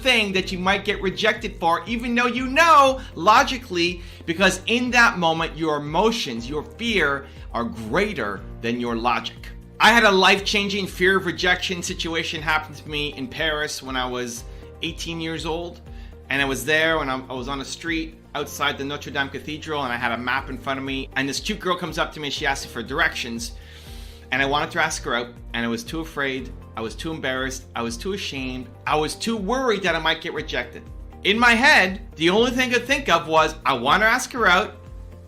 thing that you might get rejected for, even though you know logically, because in that moment, your emotions, your fear are greater than your logic. I had a life-changing fear of rejection situation happen to me in Paris when I was 18 years old. And I was there when I was on the street outside the Notre Dame Cathedral, and I had a map in front of me. And this cute girl comes up to me and she asks me for directions. And I wanted to ask her out, and I was too afraid. I was too embarrassed. I was too ashamed. I was too worried that I might get rejected. In my head, the only thing I could think of was, I want to ask her out,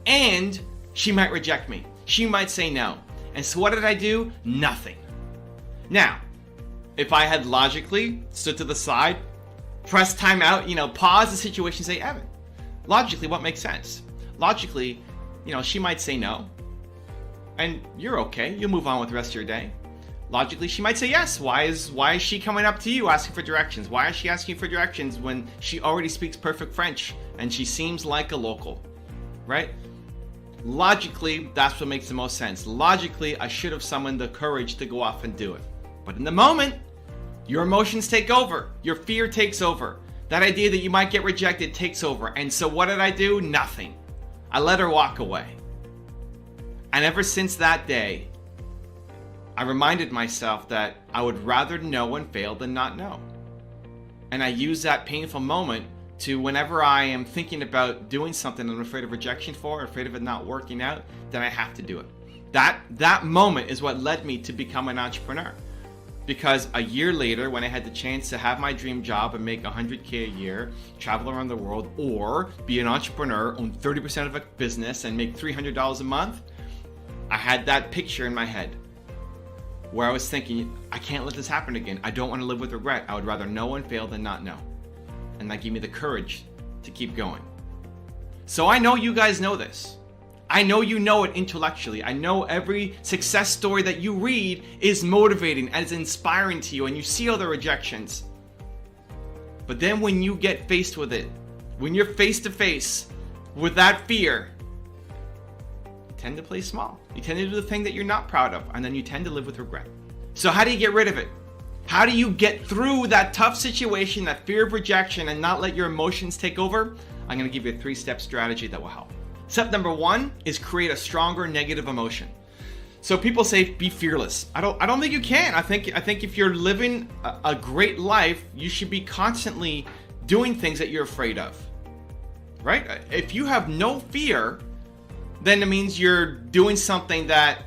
and she might reject me. She might say no. And so what did I do? Nothing. Now, if I had logically stood to the side, press time out, pause the situation, say, Evan, logically, what makes sense? Logically, she might say no, and you're okay. You'll move on with the rest of your day. Logically, she might say yes. Why is she coming up to you asking for directions? Why is she asking for directions when she already speaks perfect French and she seems like a local, right? Logically, that's what makes the most sense. Logically, I should have summoned the courage to go off and do it. But in the moment, your emotions take over. Your fear takes over. That idea that you might get rejected takes over. And so what did I do? Nothing. I let her walk away. And ever since that day, I reminded myself that I would rather know and fail than not know. And I use that painful moment to, whenever I am thinking about doing something I'm afraid of rejection for, afraid of it not working out, then I have to do it. That moment is what led me to become an entrepreneur. Because a year later, when I had the chance to have my dream job and make $100K a year, travel around the world, or be an entrepreneur, own 30% of a business and make $300 a month, I had that picture in my head where I was thinking, I can't let this happen again. I don't want to live with regret. I would rather know and fail than not know. And that gave me the courage to keep going. So I know you guys know this. I know you know it intellectually. I know every success story that you read is motivating and is inspiring to you, and you see all the rejections. But then when you get faced with it, when you're face to face with that fear, you tend to play small. You tend to do the thing that you're not proud of, and then you tend to live with regret. So how do you get rid of it? How do you get through that tough situation, that fear of rejection, and not let your emotions take over? I'm going to give you a 3-step strategy that will help. Step number 1 is create a stronger negative emotion. So people say be fearless. I don't think you can. I think if you're living a great life, you should be constantly doing things that you're afraid of. Right? If you have no fear, then it means you're doing something that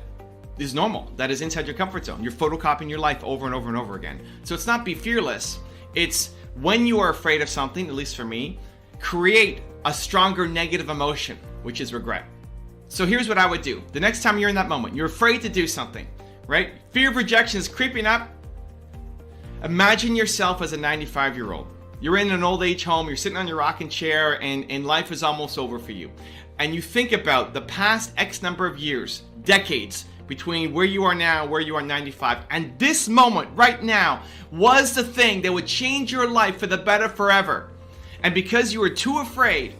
is normal, that is inside your comfort zone. You're photocopying your life over and over and over again. So it's not be fearless. It's when you are afraid of something, at least for me, create a stronger negative emotion, which is regret. So here's what I would do. The next time you're in that moment, you're afraid to do something, right? Fear of rejection is creeping up. Imagine yourself as a 95-year-old. You're in an old age home, you're sitting on your rocking chair, and life is almost over for you. And you think about the past X number of years, decades, between where you are now, where you are 95, and this moment right now was the thing that would change your life for the better forever. And because you were too afraid,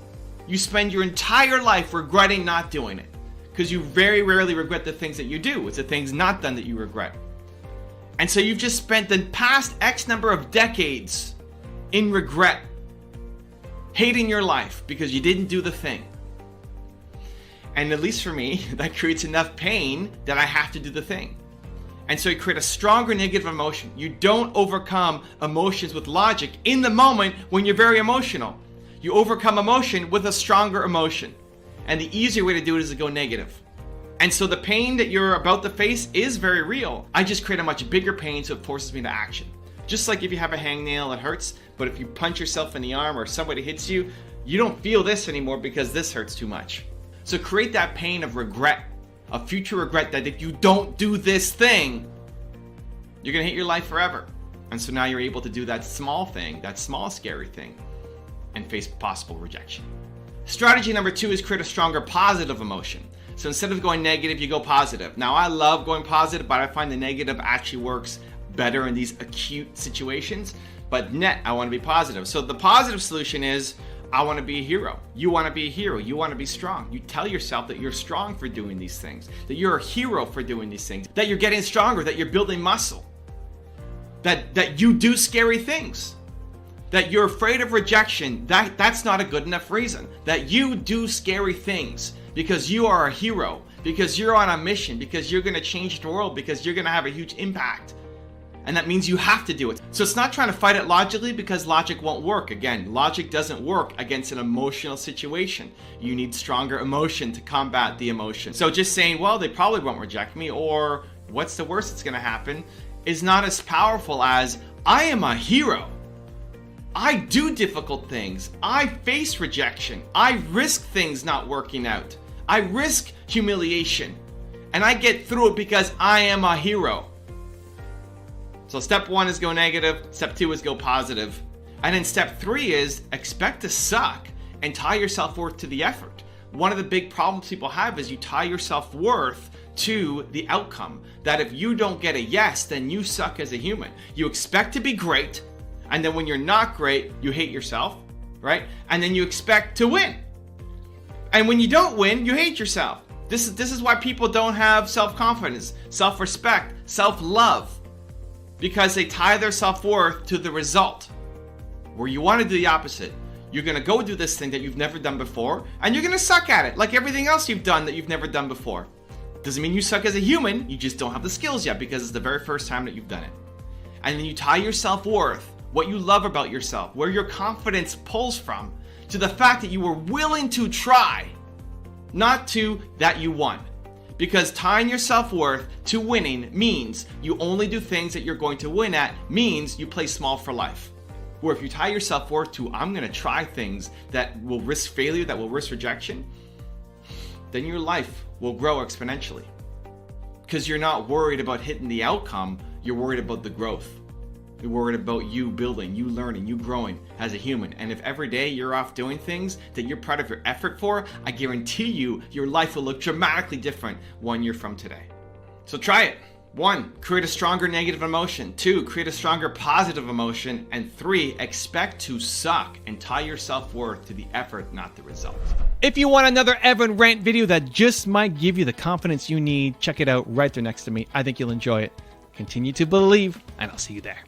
you spend your entire life regretting not doing it. Because you very rarely regret the things that you do. It's the things not done that you regret. And so you've just spent the past X number of decades in regret, hating your life because you didn't do the thing. And at least for me, that creates enough pain that I have to do the thing. And so you create a stronger negative emotion. You don't overcome emotions with logic in the moment when you're very emotional. You overcome emotion with a stronger emotion. And the easier way to do it is to go negative. And so the pain that you're about to face is very real. I just create a much bigger pain, so it forces me to action. Just like if you have a hangnail, it hurts. But if you punch yourself in the arm or somebody hits you, you don't feel this anymore because this hurts too much. So create that pain of regret, of future regret, that if you don't do this thing, you're going to hate your life forever. And so now you're able to do that small thing, that small scary thing, and face possible rejection. Strategy number 2 is create a stronger positive emotion. So instead of going negative, you go positive. Now I love going positive, but I find the negative actually works better in these acute situations. But net, I want to be positive. So the positive solution is, I want to be a hero. You want to be a hero. You want to be strong. You tell yourself that you're strong for doing these things, that you're a hero for doing these things, that you're getting stronger, that you're building muscle, that you do scary things, that you're afraid of rejection, that's not a good enough reason. That you do scary things because you are a hero, because you're on a mission, because you're going to change the world, because you're going to have a huge impact. And that means you have to do it. So it's not trying to fight it logically, because logic won't work. Again, logic doesn't work against an emotional situation. You need stronger emotion to combat the emotion. So just saying, well, they probably won't reject me, or what's the worst that's going to happen, is not as powerful as, I am a hero. I do difficult things. I face rejection. I risk things not working out. I risk humiliation. And I get through it because I am a hero. So step 1 is go negative, step 2 is go positive. And then step 3 is expect to suck and tie your self-worth to the effort. One of the big problems people have is you tie your self-worth to the outcome. That if you don't get a yes, then you suck as a human. You expect to be great, and then when you're not great, you hate yourself, right? And then you expect to win. And when you don't win, you hate yourself. This is why people don't have self-confidence, self-respect, self-love. Because they tie their self-worth to the result. Where you want to do the opposite. You're going to go do this thing that you've never done before, and you're going to suck at it, like everything else you've done that you've never done before. Doesn't mean you suck as a human, you just don't have the skills yet, because it's the very first time that you've done it. And then you tie your self-worth, what you love about yourself, where your confidence pulls from, to the fact that you were willing to try, not to that you won. Because tying your self-worth to winning means you only do things that you're going to win at, means you play small for life. Where if you tie your self-worth to, I'm going to try things that will risk failure, that will risk rejection, then your life will grow exponentially. Because you're not worried about hitting the outcome, you're worried about the growth. You're worried about you building, you learning, you growing as a human. And if every day you're off doing things that you're proud of your effort for, I guarantee you your life will look dramatically different 1 year from today. So try it. 1, create a stronger negative emotion. 2, create a stronger positive emotion. And 3, expect to suck and tie your self-worth to the effort, not the result. If you want another Evan Rant video that just might give you the confidence you need, check it out right there next to me. I think you'll enjoy it. Continue to believe, and I'll see you there.